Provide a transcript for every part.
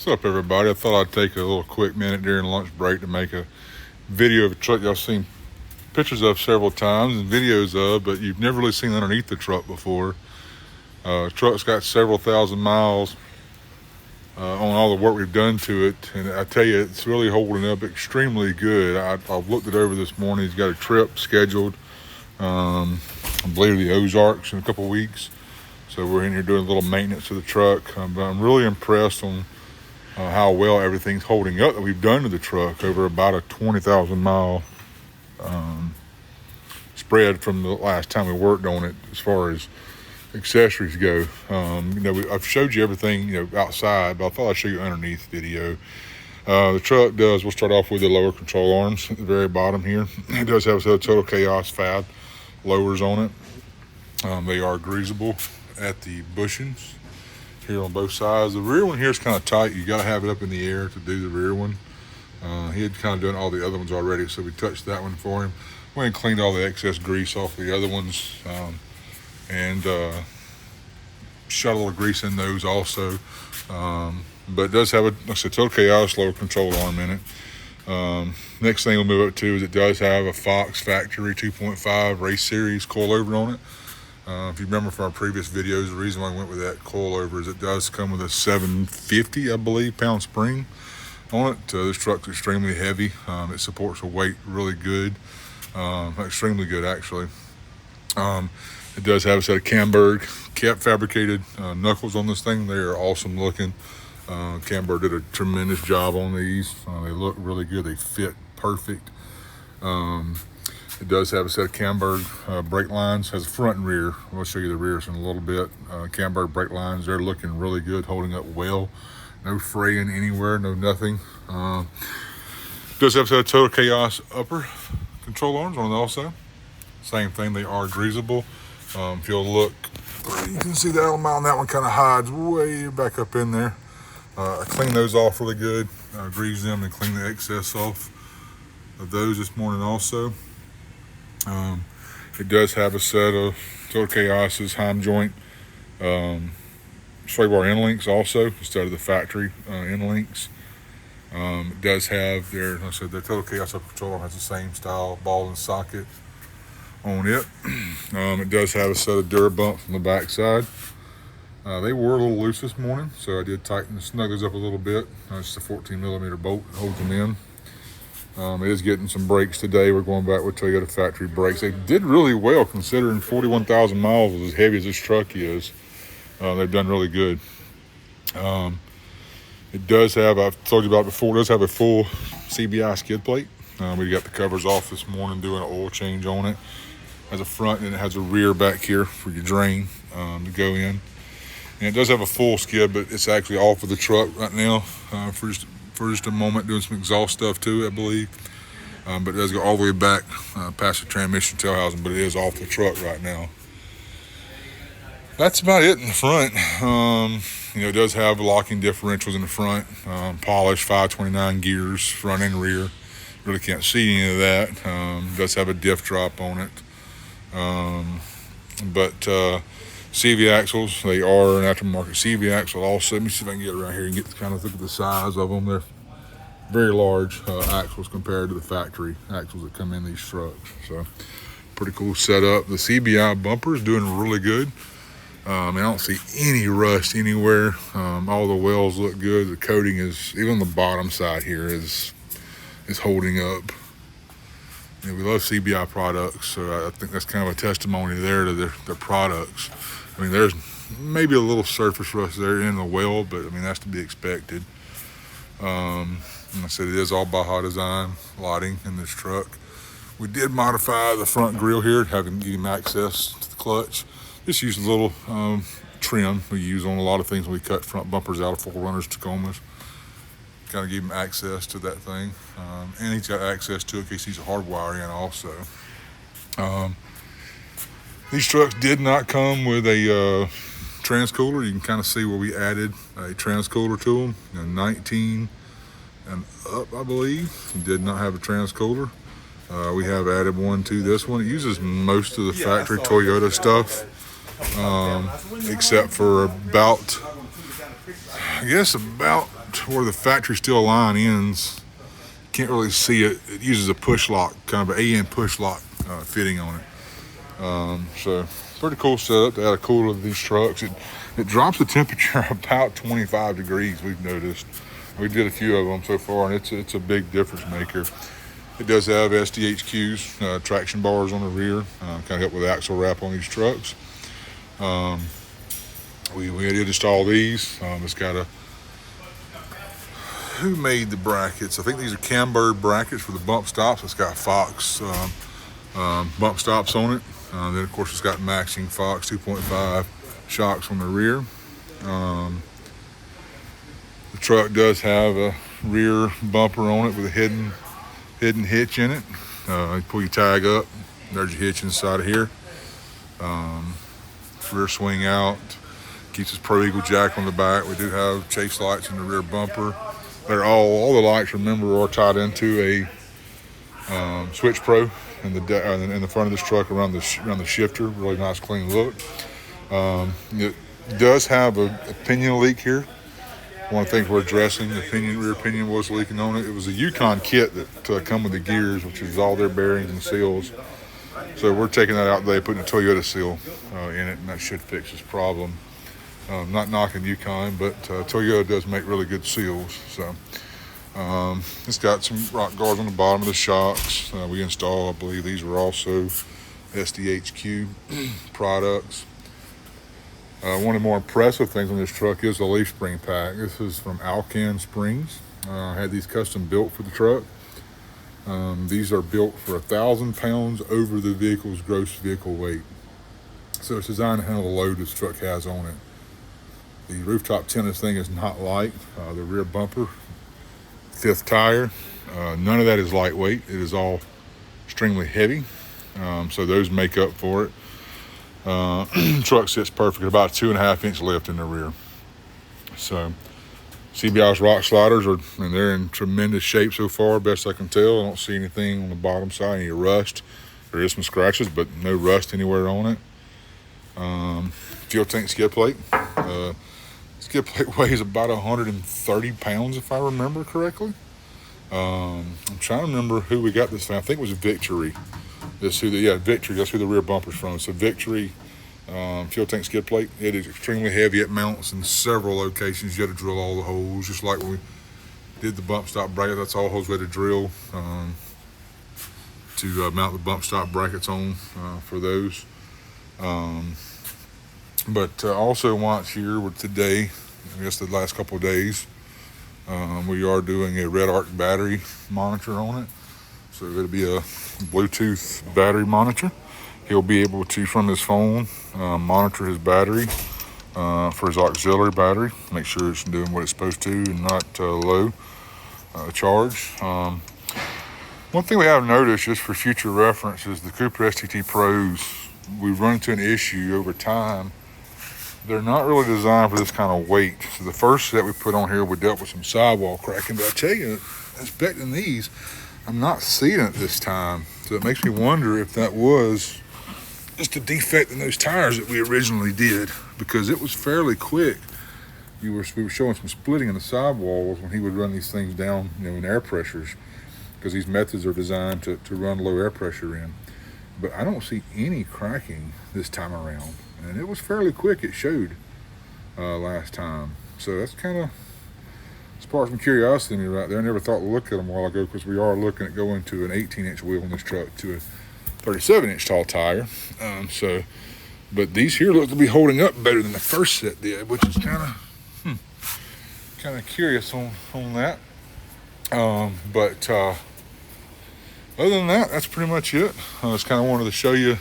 What's up, everybody? I thought I'd take a little quick minute during lunch break to make a video of a truck y'all seen pictures of several times and videos of, but you've never really seen underneath the truck before. Truck's got several thousand miles on all the work we've done to it, and I tell you, it's really holding up extremely good. I've looked it over this morning. He's got a trip scheduled, I believe the Ozarks in a couple weeks. So we're in here doing a little maintenance to the truck. But I'm really impressed on how well everything's holding up that we've done to the truck over about a 20,000 mile spread from the last time we worked on it as far as accessories go. I've showed you everything outside, but I thought I'd show you underneath video. The truck does, we'll start off with the lower control arms at the very bottom here. It does have a Total Chaos fab lowers on it. They are greasable at the bushings here on both sides. The rear one here is kind of tight. You got to have it up in the air to do the rear one. He had kind of done all the other ones already, so we touched that one for him. Went and cleaned all the excess grease off the other ones, and shot a little grease in those also. But it does have a, like I said, Total Chaos lower control arm in it. Next thing we'll move up to is it does have a Fox Factory 2.5 Race Series coilover on it. If you remember from our previous videos, the reason why I went with that coilover is it does come with a 750, I believe, pound spring on it. This truck's extremely heavy. It supports the weight really good, extremely good actually. It does have a set of Camberg cap fabricated knuckles on this thing. They are awesome looking. Camberg did a tremendous job on these. They look really good. They fit perfect. It does have a set of Camberg brake lines. Has a front and rear. I'll show you the rears in a little bit. Camberg brake lines. They're looking really good, holding up well. No fraying anywhere, no nothing. Does have a set of Total Chaos upper control arms on it also. Same thing, they are greasable. If you'll look, you can see the element on that one kind of hides way back up in there. I cleaned those off really good, greased them and cleaned the excess off of those this morning also. It does have a set of Total Chaos's Heim joint sway bar end links also instead of the factory end links. It does have their, like I said, their Total Chaos upper control arm has the same style ball and socket on it. It does have a set of Durabumps on the back side. They were a little loose this morning, so I did tighten the snuggles up a little bit. It's a 14 millimeter bolt that holds them in. It is getting some brakes today. We're going back with Toyota factory brakes. They did really well considering 41,000 miles is as heavy as this truck is. They've done really good. It does have, I've told you about before, it does have a full CBI skid plate. We got the covers off this morning doing an oil change on it. It has a front and it has a rear back here for your drain to go in. And it does have a full skid, but it's actually off of the truck right now for just a moment, doing some exhaust stuff to it, I believe. But it does go all the way back past the transmission tail housing, but it is off the truck right now. That's about it in the front. It does have locking differentials in the front, polished 529 gears, front and rear. Really can't see any of that. It does have a diff drop on it. But CV axles, they are an aftermarket CV axle also. Let me see if I can get around here and get to kind of look at the size of them. They're very large axles compared to the factory axles that come in these trucks. So pretty cool setup. The CBI bumper is doing really good. I don't see any rust anywhere. All the wells look good. The coating is, even on the bottom side here, is holding up. We love CBI products, so I think that's kind of a testimony there to their products. I mean, there's maybe a little surface rust there in the well, but I mean, that's to be expected. Like I said, it is all Baja design lighting in this truck. We did modify the front grille here, having give him access to the clutch. Just use a little trim we use on a lot of things when we cut front bumpers out of 4Runners, Tacomas. Kind of give him access to that thing. And he's got access to it in case he's a hardwire in also. These trucks did not come with a transcooler. You can kind of see where we added a transcooler to them. 19 and up, I believe. Did not have a transcooler. We have added one to this one. It uses most of the factory Toyota stuff, except for about where the factory steel line ends, can't really see it. It uses a push lock, kind of an AN push lock fitting on it. So pretty cool setup to add a cooler to these trucks. It drops the temperature about 25 degrees, we've noticed. We did a few of them so far, and it's a big difference maker. It does have SDHQs, traction bars on the rear, kind of help with axle wrap on these trucks. We did install these. It's got a, who made the brackets? I think these are Camberg brackets for the bump stops. It's got Fox bump stops on it. Then of course it's got matching Fox 2.5 shocks on the rear. The truck does have a rear bumper on it with a hidden hitch in it. You pull your tag up, there's your hitch inside of here. Rear swing out, keeps its Pro Eagle jack on the back. We do have chase lights in the rear bumper. They're all the lights, remember, are tied into a Switch Pro in the front of this truck around the shifter. Really nice, clean look. It does have a pinion leak here. One of the things we're addressing, the rear pinion was leaking on it. It was a Yukon kit that come with the gears, which is all their bearings and seals. So we're taking that out today, putting a Toyota seal in it, and that should fix this problem. Not knocking Yukon, but Toyota does make really good seals. So it's got some rock guards on the bottom of the shocks. We installed, I believe these were also SDHQ products. One of the more impressive things on this truck is the leaf spring pack. This is from Alcan Springs. I had these custom built for the truck. These are built for 1,000 pounds over the vehicle's gross vehicle weight. So it's designed to handle the load this truck has on it. The rooftop tent of this thing is not light. The rear bumper, 5th tire, none of that is lightweight. It is all extremely heavy. So those make up for it. Truck sits perfect, about 2.5 inch lift in the rear. So CBI's rock sliders they're in tremendous shape so far, best I can tell. I don't see anything on the bottom side, any rust. There is some scratches, but no rust anywhere on it. Fuel tank skid plate. Skid plate weighs about 130 pounds if I remember correctly. I'm trying to remember who we got this from. I think it was Victory. Victory. That's who the rear bumper's from. It's a Victory fuel tank skid plate. It is extremely heavy. It mounts in several locations. You got to drill all the holes, just like when we did the bump stop bracket. That's all holes we had to drill to mount the bump stop brackets on for those. But also once here with today, I guess the last couple of days, we are doing a red arc battery monitor on it. So it'll be a Bluetooth battery monitor. He'll be able to, from his phone, monitor his battery for his auxiliary battery. Make sure it's doing what it's supposed to and not low charge. One thing we have noticed, just for future reference, is the Cooper STT Pros, we've run into an issue over time. They're not really designed for this kind of weight. So the first set we put on here, we dealt with some sidewall cracking. But I tell you, inspecting these, I'm not seeing it this time. So it makes me wonder if that was just a defect in those tires that we originally did, because it was fairly quick. We were showing some splitting in the sidewalls when he would run these things down, in air pressures, because these methods are designed to run low air pressure in. But I don't see any cracking this time around. And it was fairly quick, it showed last time. So that's kind of sparked some curiosity in me right there. I never thought to look at them a while ago, because we are looking at going to an 18-inch wheel in this truck to a 37-inch tall tire. But these here look to be holding up better than the first set did, which is kind of curious on that. But other than that, that's pretty much it. I just kind of wanted to show you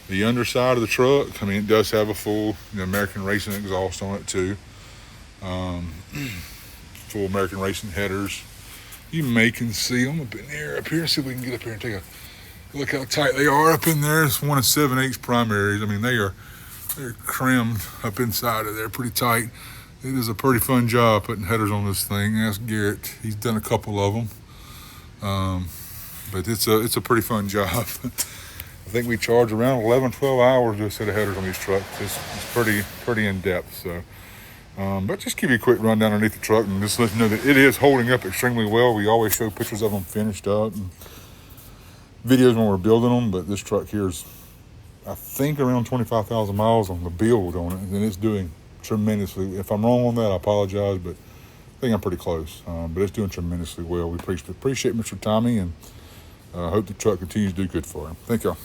the underside of the truck. I mean, it does have a full American Racing exhaust on it too. Full American Racing headers. You may can see them up in here. See if we can get up here and take a look how tight they are up in there. It's 1 7/8 primaries. I mean, they're crammed up inside of there pretty tight. It is a pretty fun job putting headers on this thing. Ask Garrett. He's done a couple of them. But it's a pretty fun job. I think we charge around 11, 12 hours to do a set of headers on these trucks. It's pretty in depth. So But just give you a quick rundown underneath the truck and just let you know that it is holding up extremely well. We always show pictures of them finished up and videos when we're building them, but this truck here is, I think, around 25,000 miles on the build on it, and it's doing tremendously. If I'm wrong on that, I apologize, but I think I'm pretty close. But it's doing tremendously well. We appreciate Mr. Tommy, and I hope the truck continues to do good for him. Thank y'all.